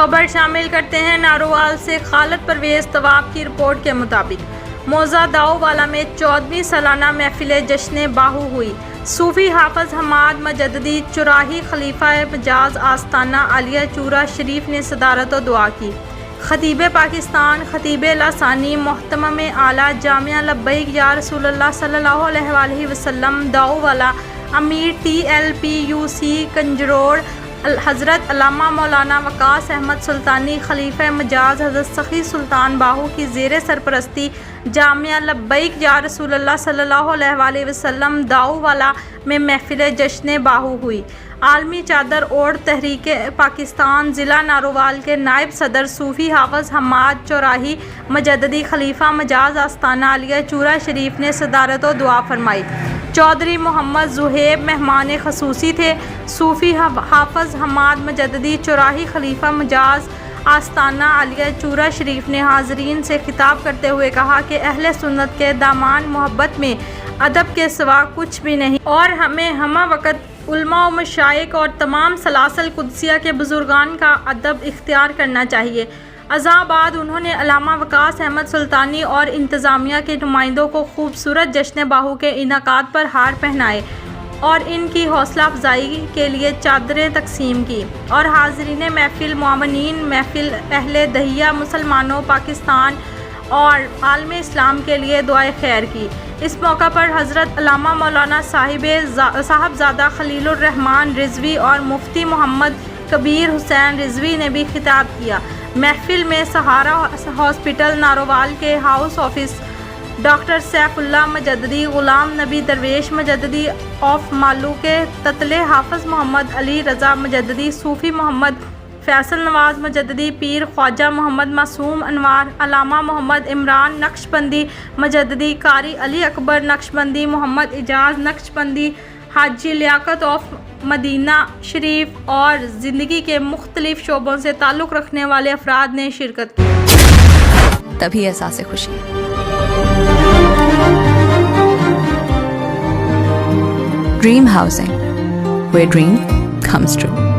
खबर शामिल करते हैं नारोवाल से। खालिद परवेज तवाब की रिपोर्ट के मुताबिक मौजा दाऊवाला में 14वीं सालाना महफिल जश्न बाहू हुई। सूफी हाफिज हमाद मजददी चौराही खलीफा मजाज आस्ताना आलिया चूरा शरीफ ने सदारत और दुआ की। खतीब पाकिस्तान खतीब लासानी मोहतरम आला जामिया लब्बैक या रसूलल्लाह सल्लल्लाहु अलैहि वसल्लम दाऊवाला अमीर TLPUC कंजरोड़ हज़रत अल्लामा मौलाना वकास अहमद सुल्तानी खलीफा मजाज हज़रत सखी सुल्तान बाहू की ज़ेर सरपरस्ती जामिया लब्बैक या रसूलल्लाह सल्लल्लाहु अलैहि वसल्लम दाऊवाला में महफिल जश्न बाहू हुई। आलमी चादर ओढ़ तहरीक पाकिस्तान ज़िला नारोवाल के नायब सदर सूफ़ी हाफिज हमाद चौराही मजददी खलीफा मजाज आस्ताना आलिया चूरा शरीफ ने सदारत और दुआ फरमाई। चौधरी मोहम्मद ज़ुहैब मेहमान खसूसी थे। सूफ़ी हाफिज हमाद मजददी चौराही खलीफा मजाज आस्ताना आलिया चूरा शरीफ ने हाज़रीन से खिताब करते हुए कहा कि अहले सुन्नत के दामान मोहब्बत में अदब के सिवा कुछ भी नहीं और हमें हमा वक़्त उलमा व मशाइख और तमाम सलासल कुदसिया के बुजुर्गान का अदब इख्तियार करना चाहिए। अज़ां बाद उन्होंने अल्लामा वकास अहमद सुल्तानी और इंतज़ामिया के नुमाइंदों को खूबसूरत जश्न बाहू के इनाकात पर हार पहनाए और इनकी हौसला अफजाई के लिए चादरें तकसीम की और हाज़रीन महफिल मुआवनीन महफिल अहले दहिया मुसलमानों पाकिस्तान और आलम इस्लाम के लिए दुआए खैर की। इस मौका पर हज़रत अल्लामा मौलाना साहबजादा खलीलुर रहमान रिजवी और मुफ्ती मोहम्मद कबीर हुसैन रिजवी ने भी खिताब किया। महफिल में सहारा हॉस्पिटल नारोवाल के house office doctor Saifullah मजददी Ghulam Nabi दरवेश मजददी ऑफ मालू के ततले हाफिज मोहम्मद अली रज़ा मजददी सूफ़ी मोहम्मद फैसल नवाज मजददी पीर ख्वाजा मोहम्मद मासूम अनवार अलामा मोहम्मद इमरान नक्शबंदी मजददी कारी अली अकबर नक्शबंदी मोहम्मद इजाज़ नक्शबंदी हाजी लियाकत ऑफ मदीना शरीफ और ज़िंदगी के मुख्तलिफ शोबों से ताल्लुक़ रखने वाले अफराद ने शिरकत की। तभी एहसास खुशी। Dream Housing, where dream comes true.